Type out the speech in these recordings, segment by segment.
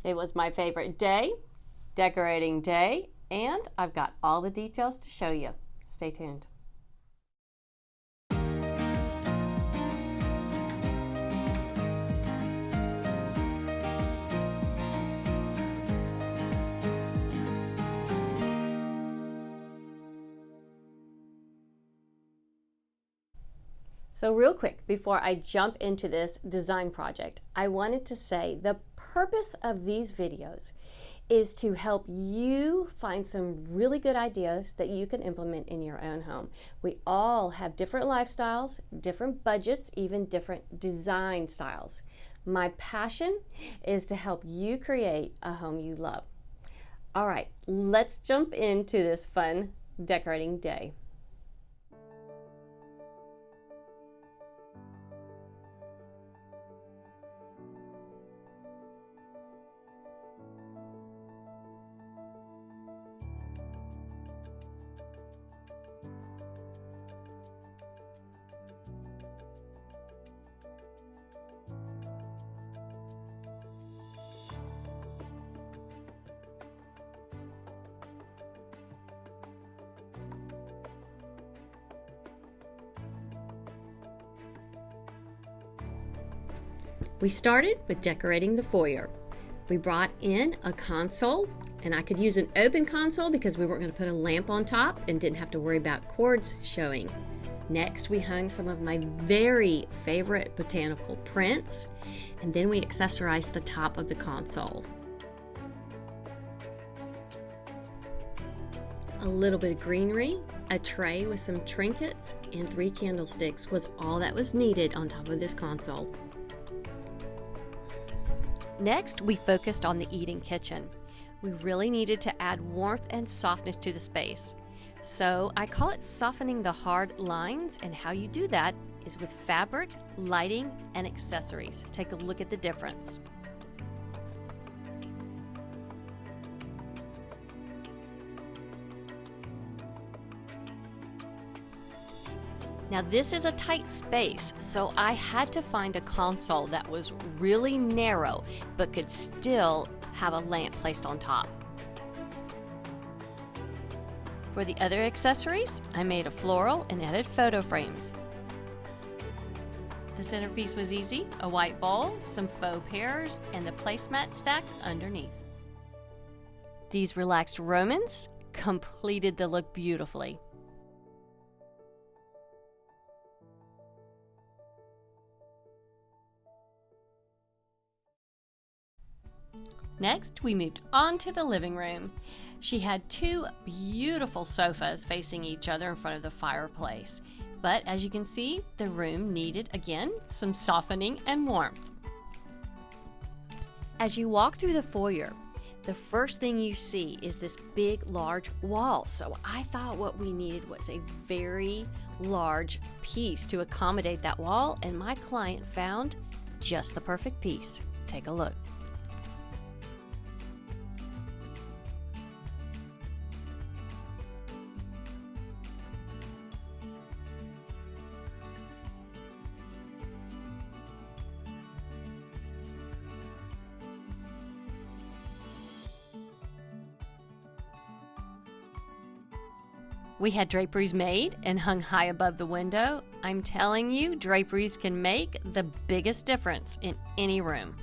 It was my favorite day, decorating day, and I've got all the details to show you. Stay tuned. So real quick, before I jump into this design project, I wanted to say the purpose of these videos is to help you find some really good ideas that you can implement in your own home. We all have different lifestyles, different budgets, even different design styles. My passion is to help you create a home you love. All right, let's jump into this fun decorating day. We started with decorating the foyer. We brought in a console, and I could use an open console because we weren't going to put a lamp on top and didn't have to worry about cords showing. Next, we hung some of my very favorite botanical prints, and then we accessorized the top of the console. A little bit of greenery, a tray with some trinkets, and 3 candlesticks was all that was needed on top of this console. Next, we focused on the eating kitchen. We really needed to add warmth and softness to the space. So I call it softening the hard lines, and how you do that is with fabric, lighting, and accessories. Take a look at the difference. Now this is a tight space, so I had to find a console that was really narrow but could still have a lamp placed on top. For the other accessories, I made a floral and added photo frames. The centerpiece was easy, a white bowl, some faux pears, and the placemat stacked underneath. These relaxed Romans completed the look beautifully. Next, we moved on to the living room. She had 2 beautiful sofas facing each other in front of the fireplace. But as you can see, the room needed, again, some softening and warmth. As you walk through the foyer, the first thing you see is this big, large wall. So I thought what we needed was a very large piece to accommodate that wall, and my client found just the perfect piece. Take a look. We had draperies made and hung high above the window. I'm telling you, draperies can make the biggest difference in any room.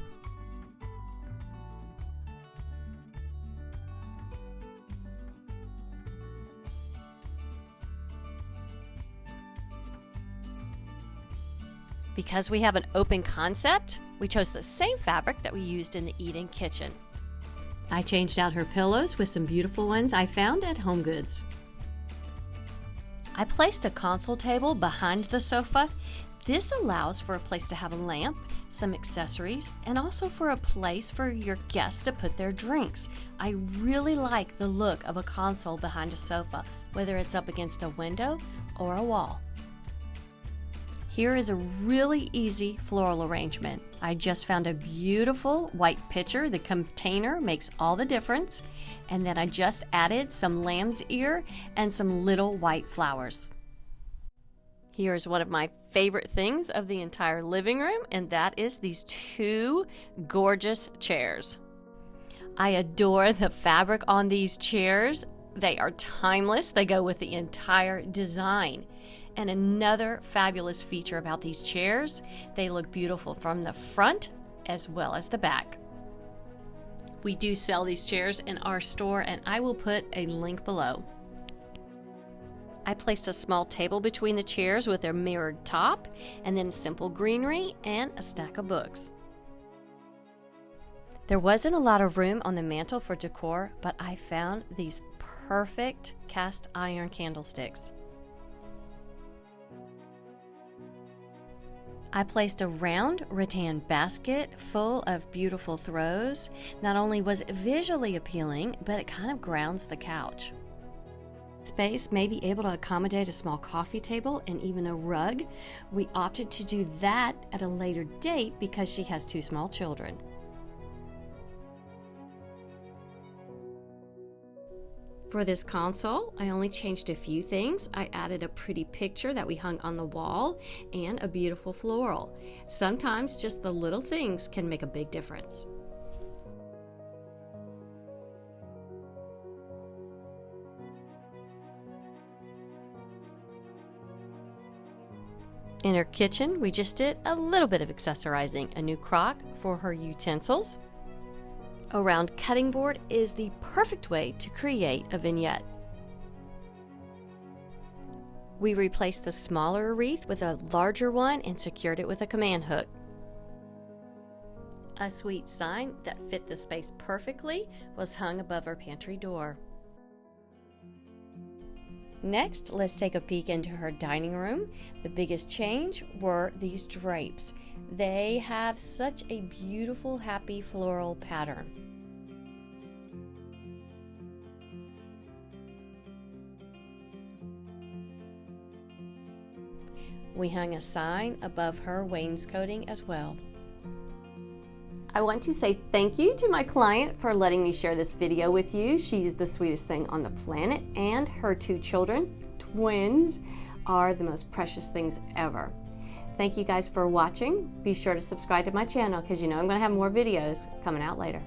Because we have an open concept, we chose the same fabric that we used in the eat-in kitchen. I changed out her pillows with some beautiful ones I found at HomeGoods. I placed a console table behind the sofa. This allows for a place to have a lamp, some accessories, and also for a place for your guests to put their drinks. I really like the look of a console behind a sofa, whether it's up against a window or a wall. Here is a really easy floral arrangement. I just found a beautiful white pitcher. The container makes all the difference. And then I just added some lamb's ear and some little white flowers. Here's one of my favorite things of the entire living room, and that is these 2 gorgeous chairs. I adore the fabric on these chairs. They are timeless. They go with the entire design. And another fabulous feature about these chairs, they look beautiful from the front as well as the back. We do sell these chairs in our store, and I will put a link below. I placed a small table between the chairs with a mirrored top, and then simple greenery and a stack of books. There wasn't a lot of room on the mantle for decor, but I found these perfect cast iron candlesticks. I placed a round rattan basket full of beautiful throws. Not only was it visually appealing, but it kind of grounds the couch. Space may be able to accommodate a small coffee table and even a rug. We opted to do that at a later date because she has 2 small children. For this console, I only changed a few things. I added a pretty picture that we hung on the wall and a beautiful floral. Sometimes just the little things can make a big difference. In her kitchen, we just did a little bit of accessorizing, a new crock for her utensils. A round cutting board is the perfect way to create a vignette. We replaced the smaller wreath with a larger one and secured it with a command hook. A sweet sign that fit the space perfectly was hung above our pantry door. Next, let's take a peek into her dining room. The biggest change were these drapes. They have such a beautiful, happy floral pattern. We hung a sign above her wainscoting as well. I want to say thank you to my client for letting me share this video with you. She's the sweetest thing on the planet, and her 2 children, twins, are the most precious things ever. Thank you guys for watching. Be sure to subscribe to my channel because you know I'm going to have more videos coming out later.